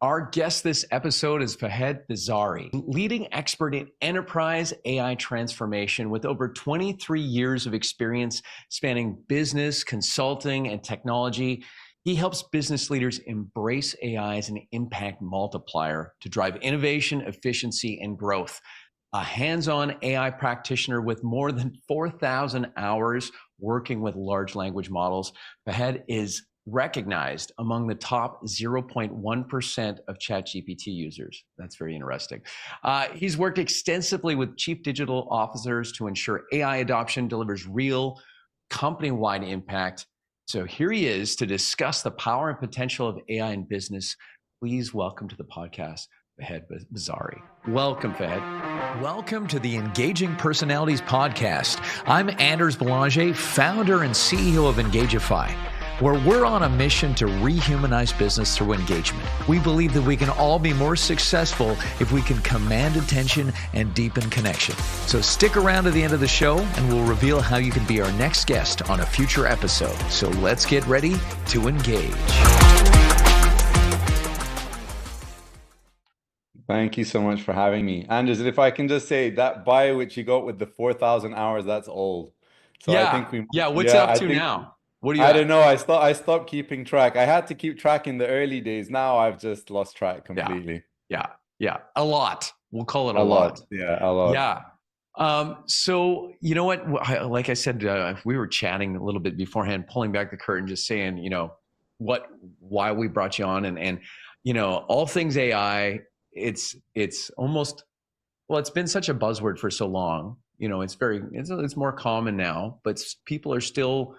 Our guest this episode is Fahed Bizzari, leading expert in enterprise AI transformation with over 23 years of experience spanning business, consulting, and technology. He helps business leaders embrace AI as an impact multiplier to drive innovation, efficiency, and growth. A hands-on AI practitioner with more than 4,000 hours working with large language models, Fahed is recognized among the top 0.1% of ChatGPT users. That's very interesting. He's worked extensively with chief digital officers to ensure AI adoption delivers real company-wide impact. So here he is to discuss the power and potential of AI in business. Please welcome to the podcast, Fahed Bizzari. Welcome, Fahed. Welcome to the Engaging Personalities Podcast. I'm Anders Belanger, founder and CEO of Engagify, where we're on a mission to rehumanize business through engagement. We believe that we can all be more successful if we can command attention and deepen connection. So stick around to the end of the show and we'll reveal how you can be our next guest on a future episode. So let's get ready to engage. Thank you so much for having me. Anders, if I can just say that bio which you got with the 4,000 hours, that's old. So yeah. I think we What's up to now? What do you I don't know. I stopped keeping track. I had to keep track in the early days. Now I've just lost track completely. Yeah. A lot. We'll call it a lot. lot. Yeah, a lot. Yeah. So you know what? Like I said, we were chatting a little bit beforehand, pulling back the curtain, just saying, why we brought you on, and all things AI. It's almost, well, it's been such a buzzword for so long. It's more common now, but people are still,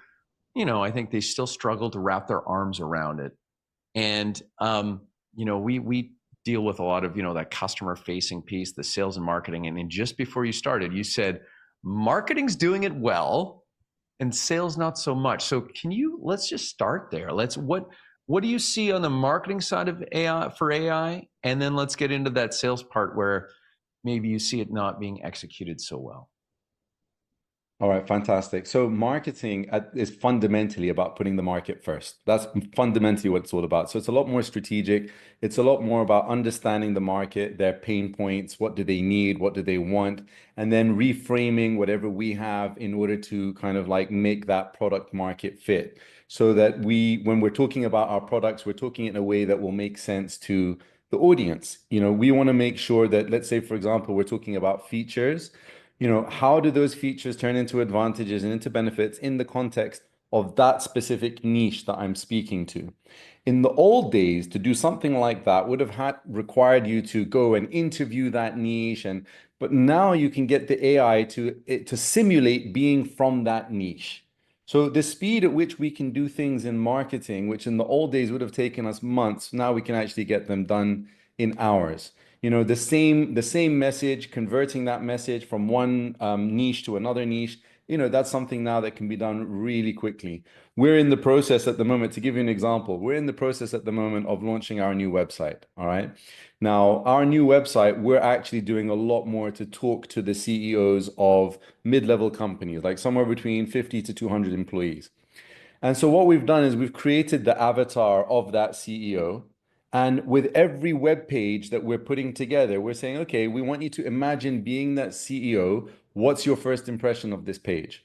I think they still struggle to wrap their arms around it. And we deal with a lot of that customer facing piece, the sales and marketing. And just before you started, you said marketing's doing it well and sales not so much. So let's just start there. What do you see on the marketing side of AI for AI? And then let's get into that sales part where maybe you see it not being executed so well. All right, fantastic. So marketing is fundamentally about putting the market first. That's fundamentally what it's all about. So it's a lot more strategic. It's a lot more about understanding the market, their pain points, what do they need, what do they want, and then reframing whatever we have in order to kind of like make that product market fit. So that when we're talking about our products, we're talking in a way that will make sense to the audience. We want to make sure that, let's say, for example, we're talking about features. How do those features turn into advantages and into benefits in the context of that specific niche that I'm speaking to? In the old days, to do something like that would have required you to go and interview that niche, but now you can get the AI to simulate being from that niche. So the speed at which we can do things in marketing, which in the old days would have taken us months, now we can actually get them done in hours. The same message, converting that message from one niche to another niche, that's something now that can be done really quickly. We're in the process at the moment, to give you an example, we're in the process at the moment of launching our new website. All right. Now, our new website, we're actually doing a lot more to talk to the CEOs of mid-level companies, like somewhere between 50 to 200 employees. And so what we've done is we've created the avatar of that CEO. And with every web page that we're putting together, we're saying, okay, we want you to imagine being that CEO. What's your first impression of this page?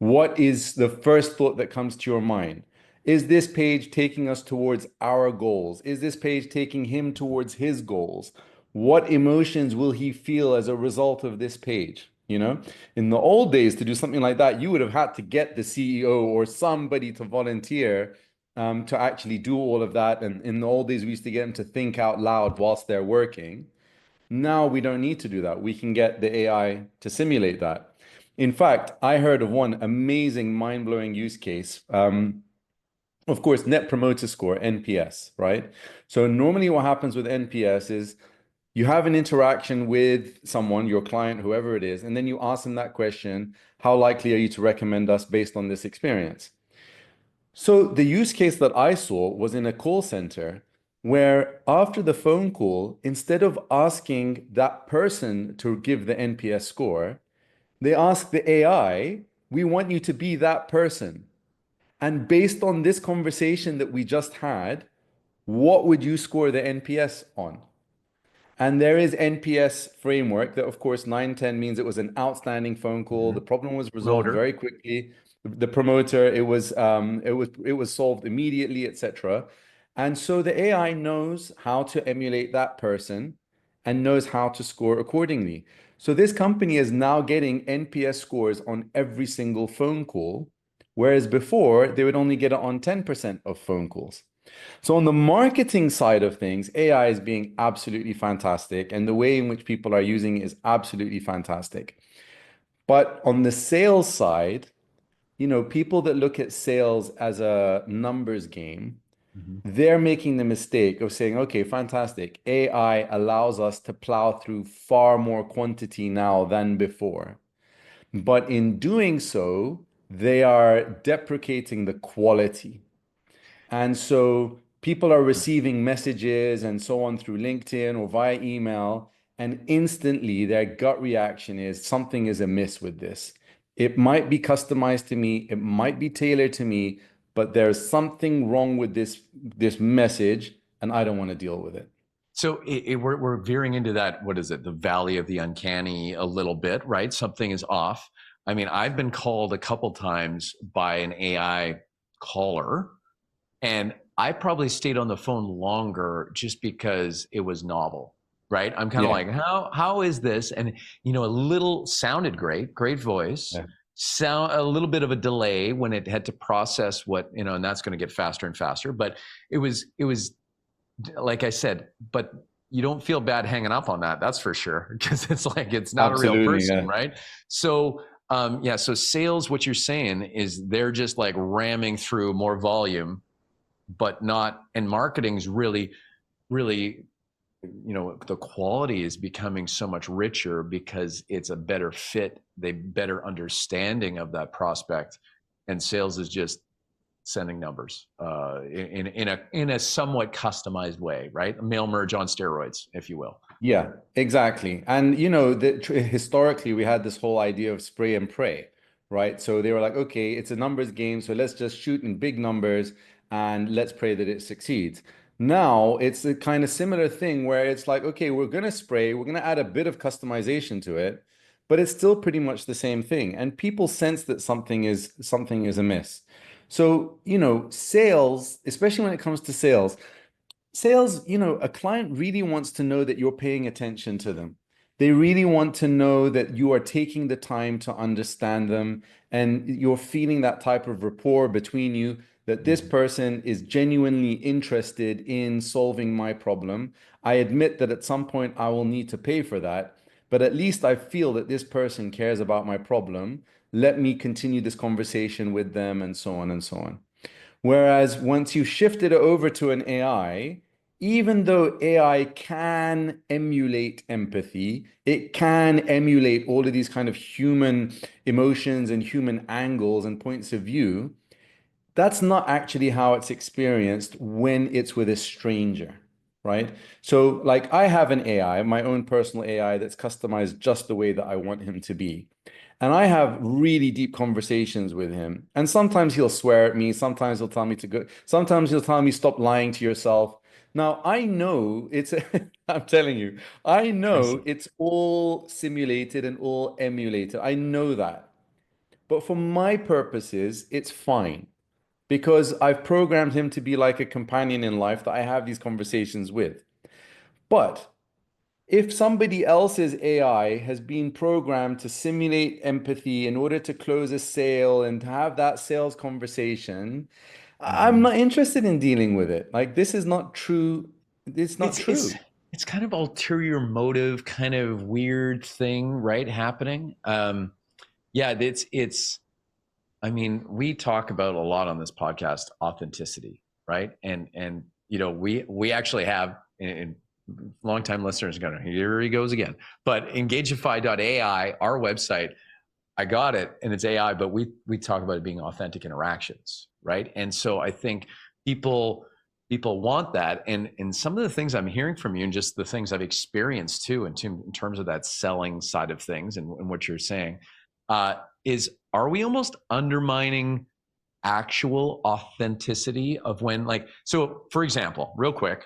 What is the first thought that comes to your mind? Is this page taking us towards our goals? Is this page taking him towards his goals? What emotions will he feel as a result of this page? In the old days, to do something like that, you would have had to get the CEO or somebody to volunteer to actually do all of that. And in the old days, we used to get them to think out loud whilst they're working. Now we don't need to do that. We can get the AI to simulate that. In fact, I heard of one amazing, mind-blowing use case. Of course, Net Promoter Score, NPS, right? So normally what happens with NPS is you have an interaction with someone, your client, whoever it is, and then you ask them that question, how likely are you to recommend us based on this experience? So the use case that I saw was in a call center where after the phone call, instead of asking that person to give the NPS score, they ask the AI, we want you to be that person. And based on this conversation that we just had, what would you score the NPS on? And there is NPS framework that, of course, 910 means it was an outstanding phone call. Mhm. The problem was resolved Promoter. very quickly. The promoter, it was solved immediately, etc. And so the AI knows how to emulate that person and knows how to score accordingly. So this company is now getting NPS scores on every single phone call, whereas before they would only get it on 10% of phone calls. So on the marketing side of things, AI is being absolutely fantastic, and the way in which people are using it is absolutely fantastic. But on the sales side, people that look at sales as a numbers game, Mhm. they're making the mistake of saying, okay, fantastic. AI allows us to plow through far more quantity now than before. But in doing so, they are deprecating the quality. And so people are receiving messages and so on through LinkedIn or via email, and instantly their gut reaction is something is amiss with this. It might be customized to me, it might be tailored to me, but there's something wrong with this message, and I don't want to deal with it. So we're veering into that. What is it? The valley of the uncanny a little bit, right? Something is off. I mean, I've been called a couple times by an AI caller, and I probably stayed on the phone longer just because it was novel, right? I'm kind of Yeah. like, how is this? And a little sounded great, great voice. Yeah. Sound a little bit of a delay when it had to process what, and that's going to get faster and faster. But it was like I said, but you don't feel bad hanging up on that. That's for sure, because it's like it's not a real Absolutely. person, Yeah. right? So yeah, so sales, what you're saying is they're just like ramming through more volume, but not, and marketing's really, the quality is becoming so much richer because it's a better fit, they better understanding of that prospect, and sales is just sending numbers in a somewhat customized way, right? A mail merge on steroids, if you will. Yeah, exactly. And historically we had this whole idea of spray and pray, right? So they were like, okay, it's a numbers game, so let's just shoot in big numbers and let's pray that it succeeds. Now it's a kind of similar thing where it's like, okay, we're gonna spray, we're gonna add a bit of customization to it, but it's still pretty much the same thing. And people sense that something is amiss. So, sales, especially when it comes to sales, a client really wants to know that you're paying attention to them. They really want to know that you are taking the time to understand them and you're feeling that type of rapport between you, that this Mhm. person is genuinely interested in solving my problem. I admit that at some point I will need to pay for that, but at least I feel that this person cares about my problem. Let me continue this conversation with them and so on and so on. Whereas once you shifted it over to an AI, even though AI can emulate empathy, it can emulate all of these kind of human emotions and human angles and points of view, that's not actually how it's experienced when it's with a stranger, right? So, like, I have an AI, my own personal AI that's customized just the way that I want him to be. And I have really deep conversations with him. And sometimes he'll swear at me. Sometimes he'll tell me to go. Sometimes he'll tell me, stop lying to yourself. Now, I know I'm telling you, I I know see. it's all simulated and all emulated. I know that. But for my purposes, it's fine because I've programmed him to be like a companion in life that I have these conversations with. But if somebody else's AI has been programmed to simulate empathy in order to close a sale and to have that sales conversation, I'm Mhm. not interested in dealing with it. Like, this is not true. It's not It's true. it's kind of ulterior motive, kind of weird thing, right? Happening. Yeah, it's. I mean, we talk about a lot on this podcast authenticity, right? And we actually have in longtime listeners going, here he goes again. But Engagify.ai, our website, I got it, and it's AI, but we talk about it being authentic interactions, right? And so I think people people want that, and some of the things I'm hearing from you, and just the things I've experienced too, in terms of that selling side of things, and what you're saying, is are we almost undermining actual authenticity of when, like, so for example, real quick,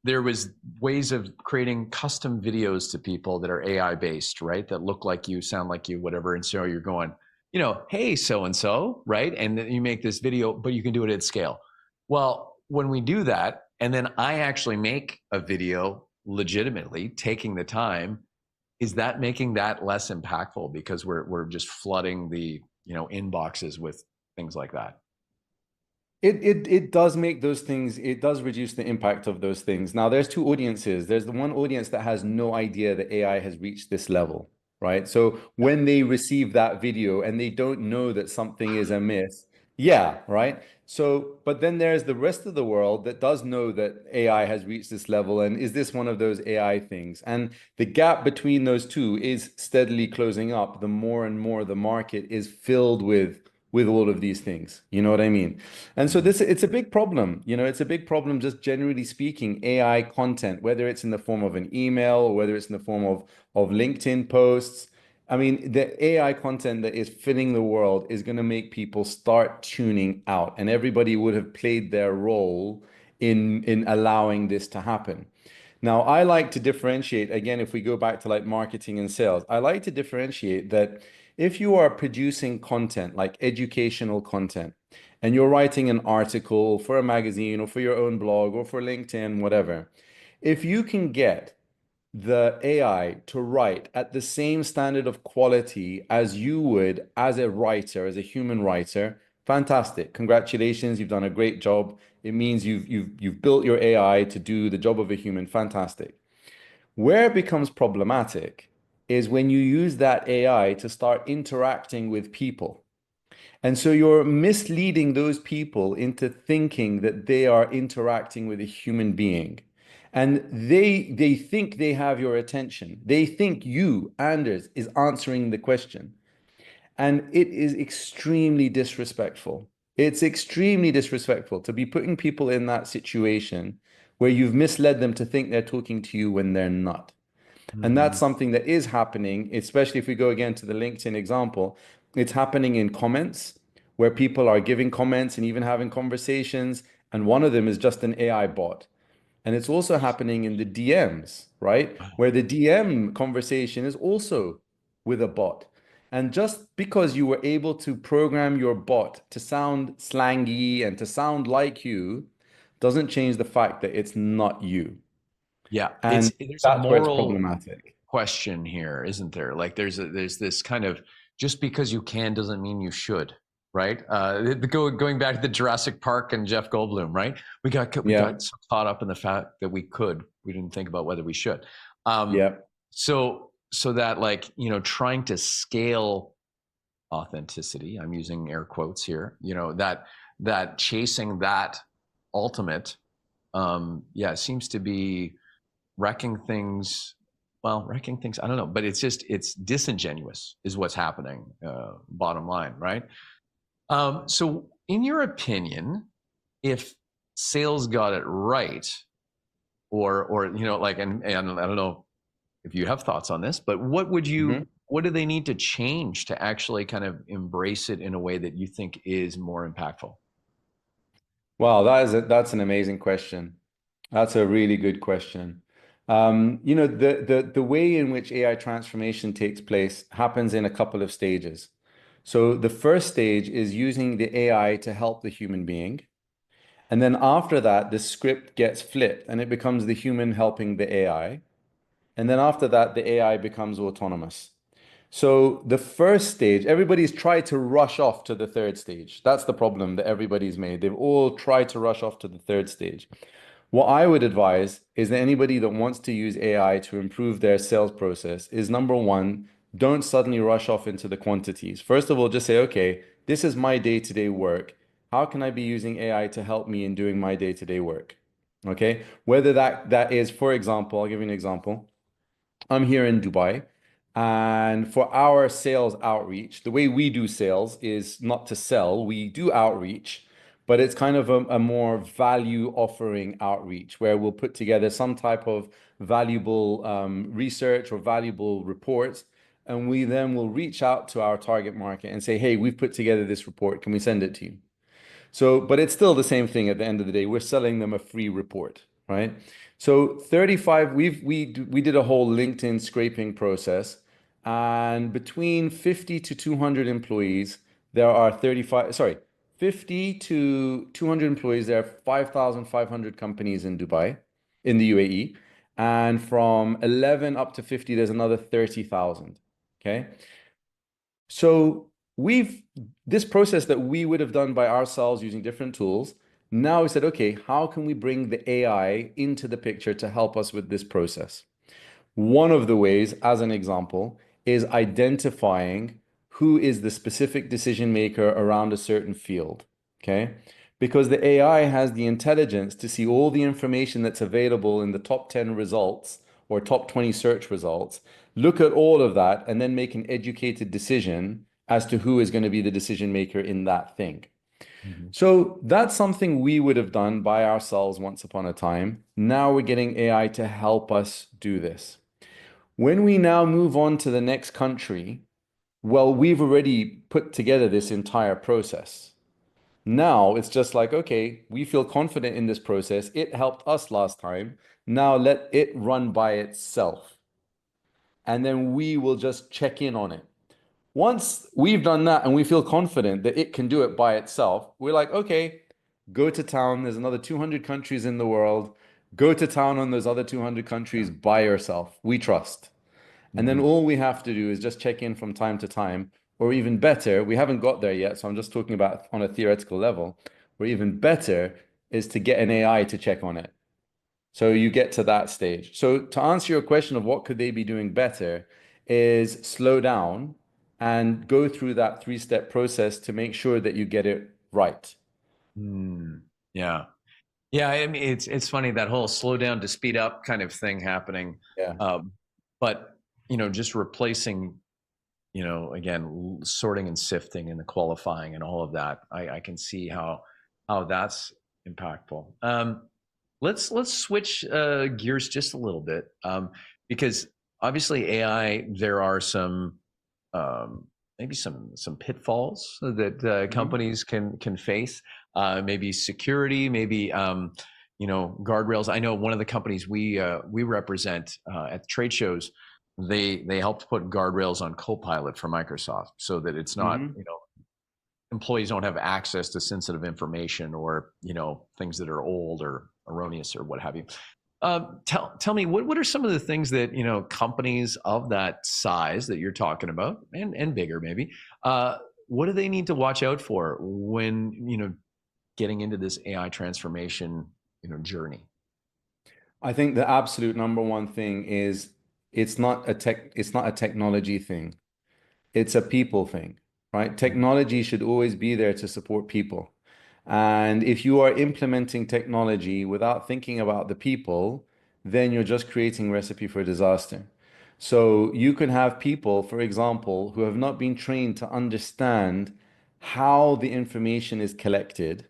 there was ways of creating custom videos to people that are AI based, right? That look like you, sound like you, whatever. And so you're going, hey, so and so, right? And then you make this video, but you can do it at scale. Well, when we do that, and then I actually make a video legitimately taking the time, is that making that less impactful because we're just flooding the inboxes with things like that? It does make those things, it does reduce the impact of those things. Now, there's two audiences. There's the one audience that has no idea that AI has reached this level, right? So when they receive that video and they don't know that something is amiss, yeah, right? So, but then there's the rest of the world that does know that AI has reached this level, and is this one of those AI things? And the gap between those two is steadily closing up the more and more the market is filled with all of these things. You know what I mean? And so Mhm. this, it's a big problem. It's a big problem just generally speaking, AI content, whether it's in the form of an email or whether it's in the form of LinkedIn posts. I mean, the AI content that is filling the world is going to make people start tuning out, and everybody would have played their role in allowing this to happen. Now, I like to differentiate, again, if we go back to like marketing and sales, I like to differentiate that if you are producing content like educational content and you're writing an article for a magazine or for your own blog or for LinkedIn, whatever, if you can get the AI to write at the same standard of quality as you would as a writer, as a human writer, fantastic. Congratulations, you've done a great job. It means you've built your AI to do the job of a human. Fantastic. Where it becomes problematic is when you use that AI to start interacting with people. And so you're misleading those people into thinking that they are interacting with a human being. And they think they have your attention. They think you, Anders, is answering the question. And it is extremely disrespectful. It's extremely disrespectful to be putting people in that situation where you've misled them to think they're talking to you when they're not. And that's Mhm. something that is happening, especially if we go again to the LinkedIn example. It's happening in comments where people are giving comments and even having conversations. And one of them is just an AI bot. And it's also happening in the DMs, right? Where the DM conversation is also with a bot. And just because you were able to program your bot to sound slangy and to sound like you doesn't change the fact that it's not you. Yeah, And there's a that's where it's moral problematic. question here, isn't there? Like there's this kind of, just because you can doesn't mean you should, right? Going back to the Jurassic Park and Jeff Goldblum, right? We Yeah. got so caught up in the fact that we didn't think about whether we should. Um, Yeah. so that, like, trying to scale authenticity, I'm using air quotes here, that chasing that ultimate, yeah, seems to be wrecking things. Well, wrecking things, I don't know, but it's disingenuous is what's happening, bottom line, right? So in your opinion, if sales got it right, or like, and I don't know if you have thoughts on this, but Mhm. what do they need to change to actually kind of embrace it in a way that you think is more impactful? Wow, that's an amazing question. That's a really good question. The way in which AI transformation takes place happens in a couple of stages. So the first stage is using the AI to help the human being. And then after that, the script gets flipped and it becomes the human helping the AI. And then after that, the AI becomes autonomous. So the first stage, everybody's tried to rush off to the third stage. That's the problem that everybody's made. They've all tried to rush off to the third stage. What I would advise is that anybody that wants to use AI to improve their sales process is, number one, don't suddenly rush off into the quantities. First of all, just say, okay, this is my day-to-day work. How can I be using AI to help me in doing my day-to-day work? Okay. Whether that is, for example, I'll give you an example. I'm here in Dubai. And for our sales outreach, the way we do sales is not to sell, we do outreach, but it's kind of a more value offering outreach where we'll put together some type of valuable research or valuable reports And we then will reach out to our target market and say, hey, we've put together this report. Can we send it to you? So, but it's still the same thing at the end of the day. We're selling them a free report, right? So 35, we did a whole LinkedIn scraping process, and between 50 to 200 employees, there are 35, sorry, 50 to 200 employees, there are 5,500 companies in Dubai, in the UAE, and from 11 up to 50, there's another 30,000. Okay. So we've this process that we would have done by ourselves using different tools. Now we said, okay, how can we bring the AI into the picture to help us with this process? One of the ways, as an example, is identifying who is the specific decision maker around a certain field. Okay. Because the AI has the intelligence to see all the information that's available in the top 10 results or top 20 search results, look at all of that, and then make an educated decision as to who is going to be the decision maker in that thing. Mhm. So that's something we would have done by ourselves once upon a time. Now we're getting AI to help us do this. When we now move on to the next country, well, we've already put together this entire process. Now it's just like, okay, we feel confident in this process. It helped us last time. Now let it run by itself. And then we will just check in on it. Once we've done that and we feel confident that it can do it by itself, we're like, okay, go to town. There's another 200 countries in the world. Go to town on those other 200 countries Yeah. by yourself. We trust. And then Mhm. all we have to do is just check in from time to time, or even better, we haven't got there yet, so I'm just talking about on a theoretical level, or even better is to get an AI to check on it. So you get to that stage. So to answer your question of what could they be doing better is slow down and go through that three-step process to make sure that you get it right. Mm. Yeah. Yeah, I mean, it's funny that whole slow down to speed up kind of thing happening. Yeah. Um, but just replacing, again, sorting and sifting and the qualifying and all of that. I can see how that's impactful. Let's switch gears just a little bit, because obviously AI, there are some maybe some pitfalls that Mhm. companies can face. Maybe security, maybe guardrails. I know one of the companies we represent at trade shows. They helped put guardrails on Copilot for Microsoft so that it's not Mhm. employees don't have access to sensitive information or things that are old or erroneous or what have you. Tell me what are some of the things that companies of that size that you're talking about and bigger maybe, what do they need to watch out for when getting into this AI transformation journey? I think the absolute number one thing is it's not a technology thing. It's a people thing, right? Mhm. Technology should always be there to support people. And if you are implementing technology without thinking about the people, then you're just creating recipe for disaster. So you can have people, for example, who have not been trained to understand how the information is collected,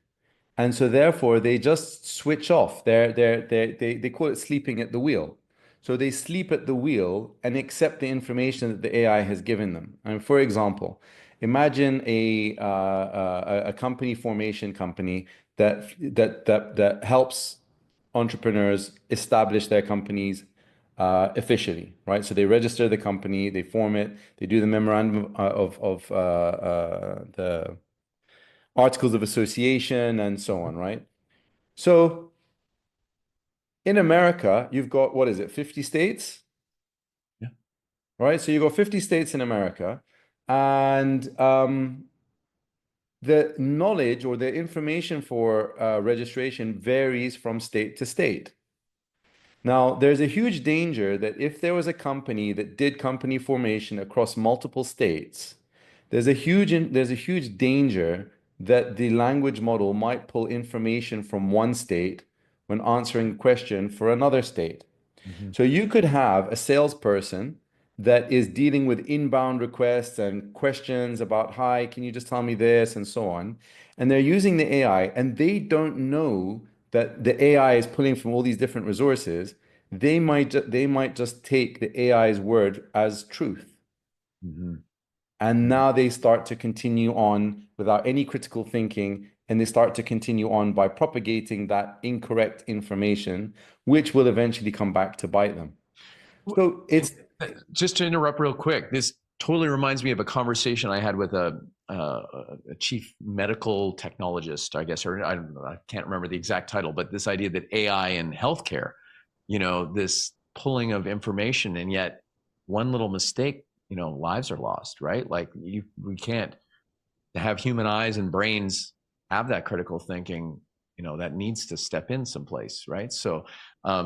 and so therefore they just switch off. They call it sleeping at the wheel. So they sleep at the wheel and accept the information that the AI has given them. And for example, imagine a company formation company that helps entrepreneurs establish their companies officially, right? So they register the company, they form it, they do the memorandum of the articles of association and so on, right? So in America, you've got, what is it, 50 states, Yeah. right? So you've got 50 states in America, and the knowledge or the information for registration varies from state to state. Now, there's a huge danger that if there was a company that did company formation across multiple states, there's a huge danger that the language model might pull information from one state when answering a question for another state. Mhm. So you could have a salesperson that is dealing with inbound requests and questions about, hi, can you just tell me this and so on. And they're using the AI and they don't know that the AI is pulling from all these different resources. They might just take the AI's word as truth. Mhm. And Mhm. now they start to continue on without any critical thinking, and they start to continue on by propagating that incorrect information, which will eventually come back to bite them. So And it's just to interrupt real quick, this totally reminds me of a conversation I had with a chief medical technologist, I guess, or I can't remember the exact title, but this idea that AI in healthcare, this pulling of information, and yet one little mistake, lives are lost, right? Like we can't have human eyes and brains have that critical thinking, that needs to step in someplace, right? So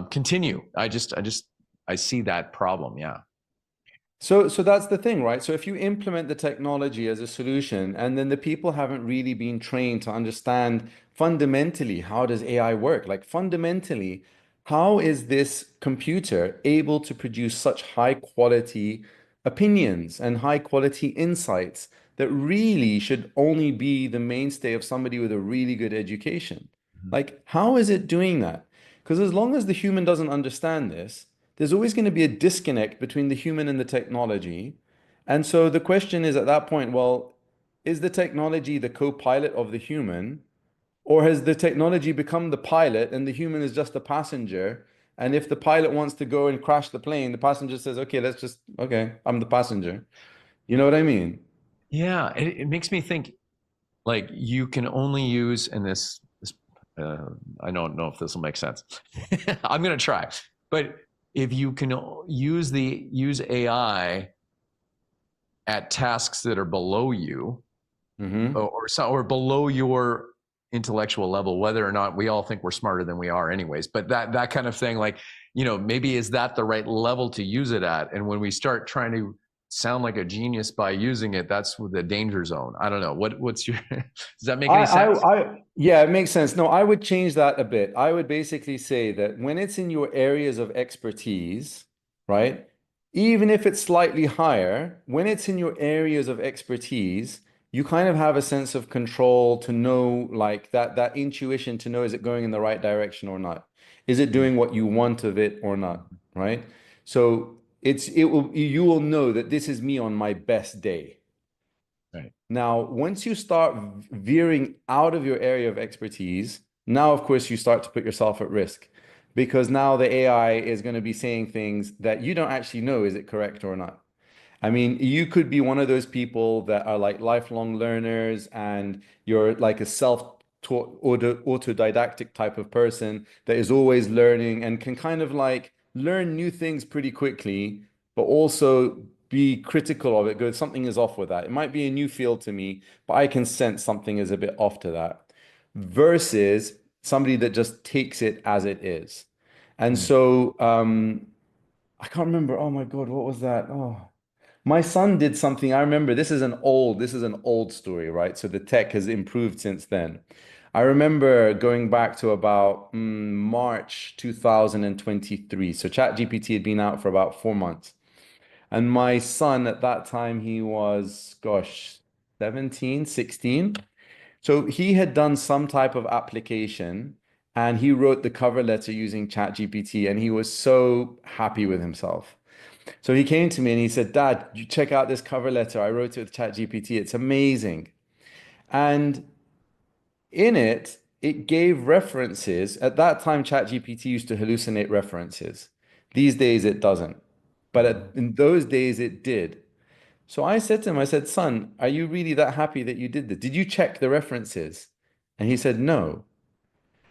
continue. I see that problem. Yeah. so that's the thing, right? So if you implement the technology as a solution, and then the people haven't really been trained to understand fundamentally how does AI work? Like fundamentally, how is this computer able to produce such high quality opinions and high quality insights that really should only be the mainstay of somebody with a really good education? Mhm. Like, how is it doing that? Because as long as the human doesn't understand this, there's always going to be a disconnect between the human and the technology. And so the question is at that point, well, is the technology the co-pilot of the human, or has the technology become the pilot and the human is just a passenger? And if the pilot wants to go and crash the plane, the passenger says, okay, okay, I'm the passenger. You know what I mean? Yeah, it makes me think like you can only use in this. Uh, I don't know if this will make sense. I'm going to try, but if you can use AI at tasks that are below you, Hmm. or below your intellectual level, whether or not we all think we're smarter than we are anyways, but that kind of thing, like, maybe is that the right level to use it at? And when we start trying to sound like a genius by using it, that's the danger zone. I don't know. What's your does that make any sense? Yeah, it makes sense. No, I would change that a bit. I would basically say that when it's in your areas of expertise, right? Even if it's slightly higher, when it's in your areas of expertise, you kind of have a sense of control to know, like that intuition to know, is it going in the right direction or not? Is it doing what you want of it or not? Mhm. Right? So you will know that this is me on my best day. Right. Now, once you start veering out of your area of expertise, now, of course, you start to put yourself at risk because now the AI is going to be saying things that you don't actually know, is it correct or not? I mean, you could be one of those people that are like lifelong learners and you're like a self-taught autodidactic type of person that is always learning and can kind of like learn new things pretty quickly, but also be critical of it. Go, something is off with that. It might be a new field to me, but I can sense something is a bit off to that. Versus somebody that just takes it as it is. And Mm. so I can't remember. Oh my God, what was that? Oh. My son did something. I remember this is an old story, right? So the tech has improved since then. I remember going back to about March 2023. So ChatGPT had been out for about 4 months. And my son at that time, he was, gosh, 17, 16. So he had done some type of application and he wrote the cover letter using ChatGPT and he was so happy with himself. So he came to me and he said, Dad, you check out this cover letter. I wrote it with ChatGPT. It's amazing. And in it, it gave references. At that time, ChatGPT used to hallucinate references. These days, it doesn't. But Mhm. in those days, it did. So I said to him, I said, son, are you really that happy that you did this? Did you check the references? And he said, no.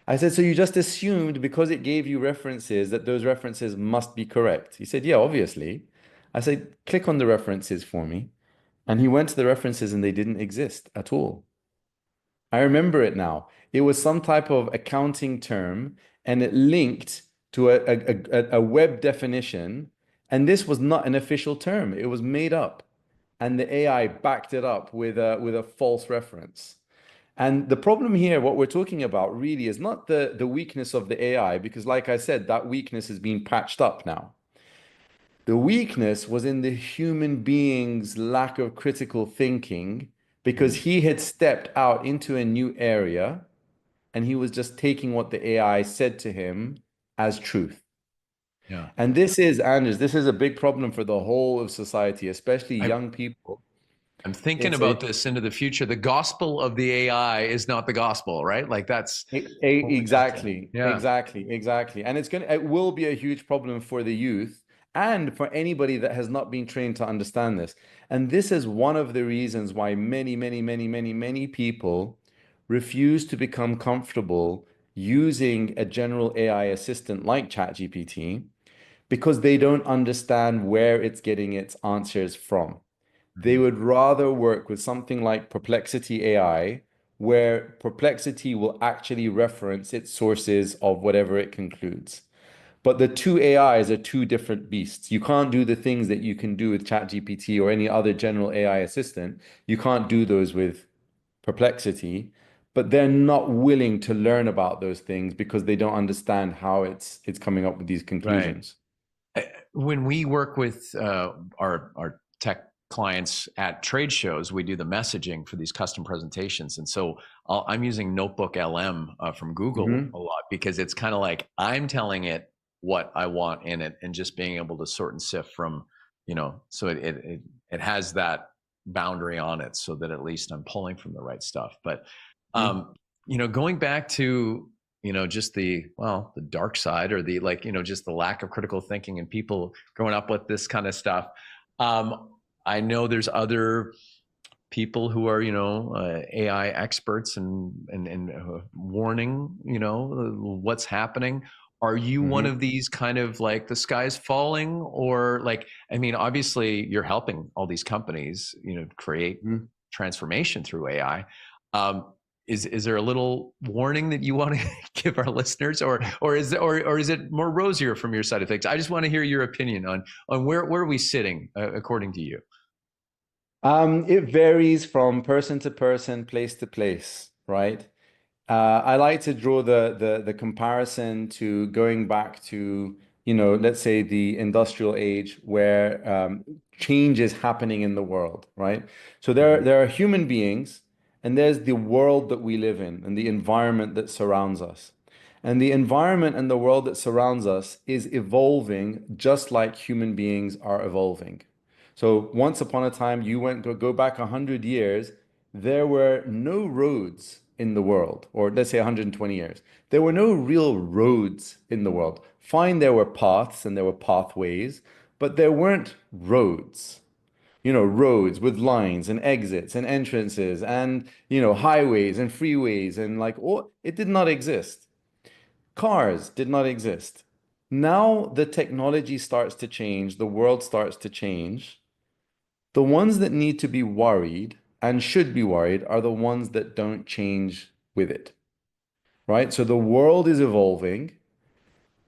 I said, so you just assumed because it gave you references that those references must be correct? He said, yeah, obviously. I said, click on the references for me. And he went to the references and they didn't exist at all. I remember it now. It was some type of accounting term and it linked to a web definition. And this was not an official term, it was made up. And the AI backed it up with a false reference. And the problem here, what we're talking about really is not the weakness of the AI, because like I said, that weakness is being patched up now. The weakness was in the human being's lack of critical thinking because Mm. he had stepped out into a new area and he was just taking what the AI said to him as truth. Yeah. And this is, Anders, this is a big problem for the whole of society, especially I, young people. I'm thinking It's about this into the future. The gospel of the AI is not the gospel, right? Like that's what we have to, Exactly, yeah. exactly, exactly. And it will be a huge problem for the youth and for anybody that has not been trained to understand this. And this is one of the reasons why many people refuse to become comfortable using a general AI assistant like ChatGPT because they don't understand where it's getting its answers from. They Mhm. would rather work with something like Perplexity AI, where Perplexity will actually reference its sources of whatever it concludes. But the two AIs are two different beasts. You can't do the things that you can do with ChatGPT or any other general AI assistant. You can't do those with Perplexity, but they're not willing to learn about those things because they don't understand how it's coming up with these Right. conclusions. When we work with our tech clients at trade shows, we do the messaging for these custom presentations, and so I'm using Notebook LM from Google Hmm. a lot because it's kind of like I'm telling it what I want in it, and just being able to sort and sift from, so it has that boundary on it, so that at least I'm pulling from the right stuff. But um, going back to just the dark side, or the, like, just the lack of critical thinking and people growing up with this kind of stuff. um, I know there's other people who are AI experts, and warning what's happening. Are you one Hmm. of these kind of, like, the sky's falling, or, like, I mean, obviously you're helping all these companies create Hmm. transformation through AI. um, is there a little warning that you want to give our listeners, or is it more rosier from your side of things? I just want to hear your opinion on where are we sitting, according to you. It varies from person to person, place to place, right? I like to draw the comparison to going back to, let's say the industrial age where change is happening in the world, right? So Mhm. there are human beings, and there's the world that we live in and the environment that surrounds us. And the environment and the world that surrounds us is evolving just like human beings are evolving. So once upon a time, you went go back 100 years, there were no roads in the world, or let's say 120 years. There were no real roads in the world. Fine, there were paths and there were pathways, but there weren't roads. Roads with lines and exits and entrances and, highways and freeways and like, oh, it did not exist. Cars did not exist. Now the technology starts to change, the world starts to change. The ones that need to be worried and should be worried are the ones that don't change with it, right? So the world is evolving.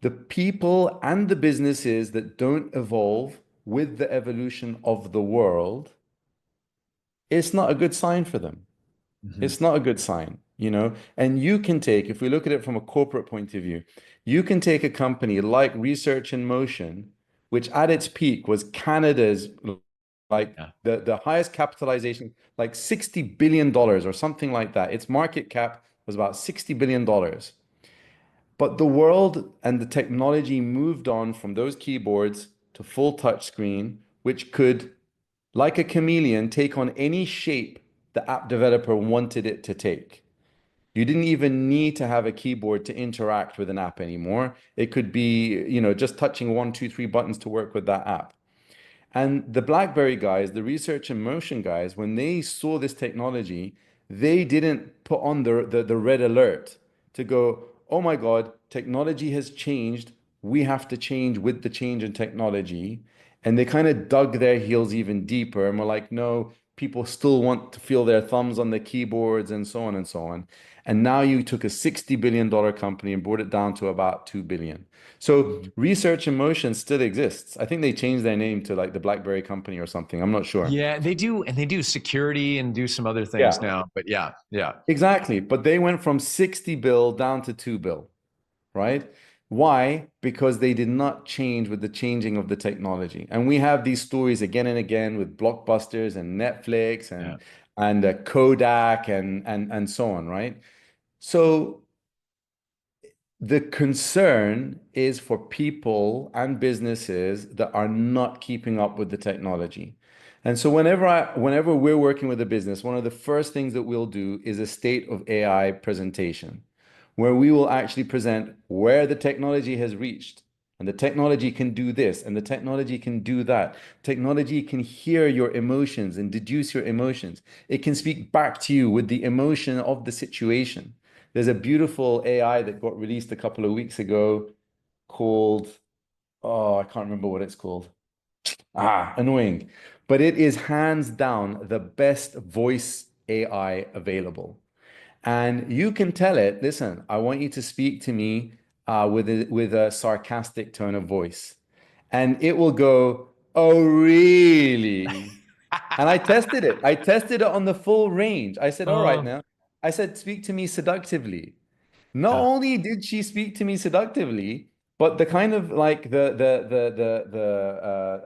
The people and the businesses that don't evolve with the evolution of the world, it's not a good sign for them. Mhm. It's not a good sign, And you can take, if we look at it from a corporate point of view, you can take a company like Research in Motion, which at its peak was Canada's, like Yeah. the highest capitalization, like $60 billion or something like that. Its market cap was about $60 billion. But the world and the technology moved on from those keyboards to full touchscreen, which could, like a chameleon, take on any shape the app developer wanted it to take. You didn't even need to have a keyboard to interact with an app anymore. It could be, just touching one, two, three buttons to work with that app. And the BlackBerry guys, the research and motion guys, when they saw this technology, they didn't put on the red alert to go, oh my God, technology has changed. We have to change with the change in technology. And they kind of dug their heels even deeper and were like, no, people still want to feel their thumbs on the keyboards and so on and so on. And now you took a $60 billion company and brought it down to about 2 billion. So Mhm. Research in Motion still exists. I think they changed their name to like the BlackBerry company or something. I'm not sure. Yeah, they do, and they do security and do some other things Yeah, now. But yeah, yeah, exactly. But they went from 60 bill down to 2 bill, right? Why? Because they did not change with the changing of the technology. And we have these stories again and again with blockbusters and Netflix yeah. and Kodak and so on, right? So The concern is for people and businesses that are not keeping up with the technology. And so whenever we're working with a business, one of the first things that we'll do is a state of AI presentation, where we will actually present where the technology has reached. And the technology can do this, and the technology can do that. Technology can hear your emotions and deduce your emotions. It can speak back to you with the emotion of the situation. There's a beautiful AI that got released a couple of weeks ago called, oh, I can't remember what it's called. Annoying. But it is hands down the best voice AI available. And you can tell it, listen, I want you to speak to me with a sarcastic tone of voice. And it will go, oh, really? And I tested it. I tested it on the full range. I said, all right Oh, now. I said, speak to me seductively. Not yeah, only did she speak to me seductively, but the kind of like the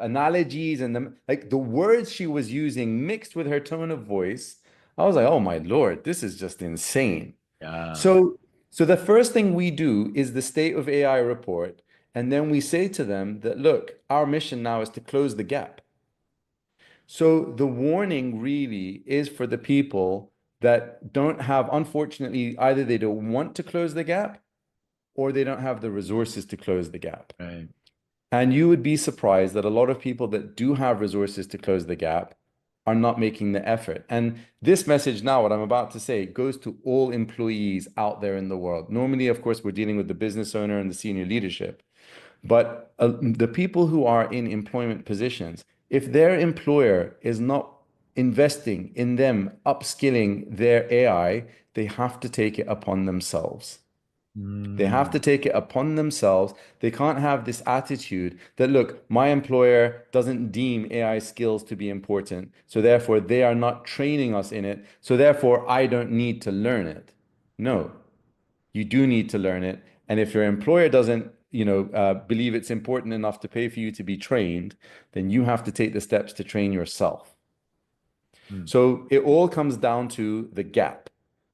analogies and the like the words she was using mixed with her tone of voice, I was like, oh my Lord, this is just insane. yeah, So so the first thing we do is the state of AI report, and then we say to them that look, our mission now is to close the gap. So the warning really is for the people that don't have, unfortunately, either they don't want to close the gap or they don't have the resources to close the gap. right. And you would be surprised that a lot of people that do have resources to close the gap are not making the effort. And this message now, what I'm about to say, goes to all employees out there in the world. Normally, of course, we're dealing with the business owner and the senior leadership. But the people who are in employment positions, if their employer is not investing in them, upskilling their AI, they have to take it upon themselves. They have to Mm, take it upon themselves. They can't have this attitude that, look, my employer doesn't deem AI skills to be important. So therefore, they are not training us in it. So therefore, I don't need to learn it. No, you do need to learn it. And if your employer doesn't, believe it's important enough to pay for you to be trained, then you have to take the steps to train yourself. mm, So it all comes down to the gap,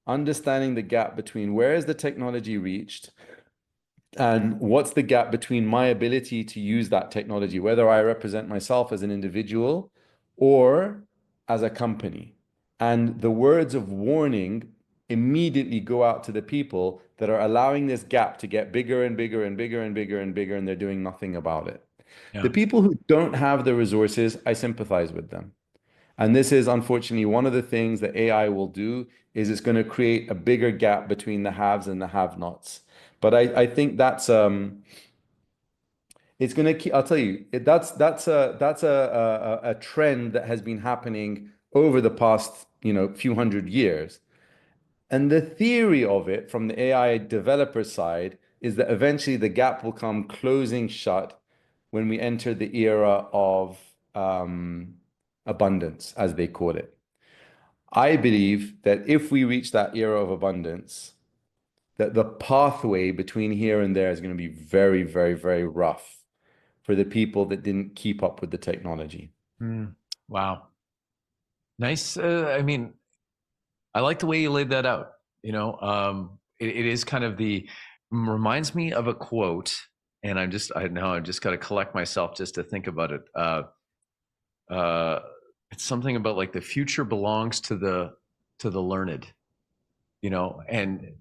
understanding the gap between where is the technology reached and what's the gap between my ability to use that technology, whether I represent myself as an individual or as a company. And the words of warning immediately go out to the people that are allowing this gap to get bigger and bigger and bigger and bigger and bigger, and they're doing nothing about it. The yeah. people who don't have the resources, I sympathize with them. And this is unfortunately one of the things that AI will do is it's going to create a bigger gap between the haves and the have-nots. But I think it's going to keep, I'll tell you, that's a trend that has been happening over the past, few hundred years. And the theory of it from the AI developer side is that eventually the gap will come closing shut when we enter the era of abundance, as they call it. I believe that if we reach that era of abundance, that the pathway between here and there is going to be very, very, very rough for the people that didn't keep up with the technology. Mm, wow. Nice. I mean, I like the way you laid that out. It is kind of reminds me of a quote, and I just got to collect myself just to think about it. Uh, it's something about like the future belongs to the learned, and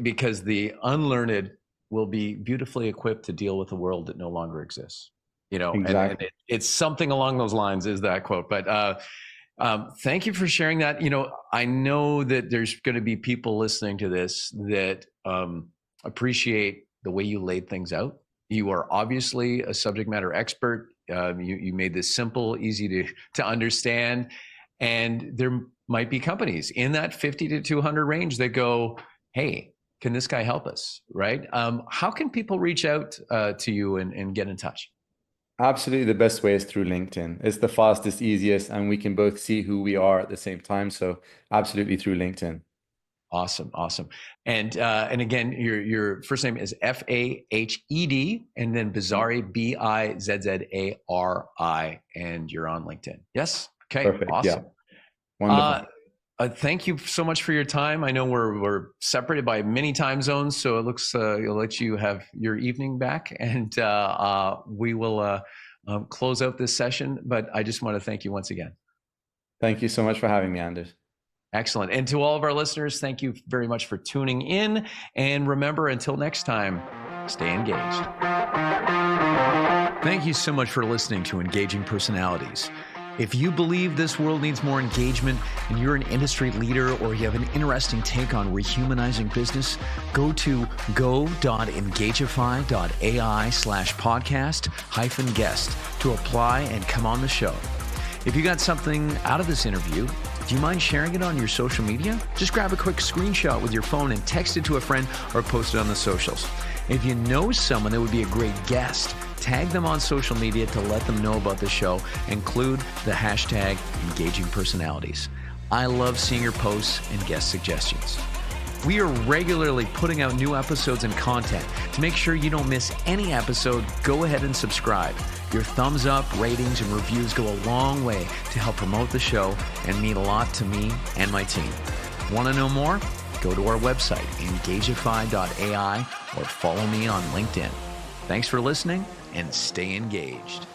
because the unlearned will be beautifully equipped to deal with a world that no longer exists. And Exactly. it's something along those lines is that quote. But thank you for sharing that. I know that there's going to be people listening to this that appreciate the way you laid things out. You are obviously a subject matter expert. You made this simple, easy to understand, and there might be companies in that 50 to 200 range that go, "Hey, can this guy help us?" Right? How can people reach out to you and get in touch? Absolutely, the best way is through LinkedIn. It's the fastest, easiest, and we can both see who we are at the same time. So, absolutely through LinkedIn. Awesome, awesome. And again, your first name is Fahed, and then Bizzari, Bizzari, and you're on LinkedIn. Yes. Okay. Perfect. Yeah. Awesome. Uh, Wonderful. Thank you so much for your time. I know we're separated by many time zones, so it looks you'll let you have your evening back, and we will close out this session. But I just want to thank you once again. Thank you so much for having me, Anders. Excellent. And to all of our listeners, thank you very much for tuning in. And remember, until next time, stay engaged. Thank you so much for listening to Engaging Personalities. If you believe this world needs more engagement and you're an industry leader or you have an interesting take on rehumanizing business, go to go.engagify.ai/podcast-guest to apply and come on the show. If you got something out of this interview, do you mind sharing it on your social media? Just grab a quick screenshot with your phone and text it to a friend or post it on the socials. If you know someone that would be a great guest, tag them on social media to let them know about the show. Include the hashtag Engaging Personalities. I love seeing your posts and guest suggestions. We are regularly putting out new episodes and content. To make sure you don't miss any episode, go ahead and subscribe. Your thumbs up, ratings, and reviews go a long way to help promote the show and mean a lot to me and my team. Want to know more? Go to our website, engagify.ai, or follow me on LinkedIn. Thanks for listening and stay engaged.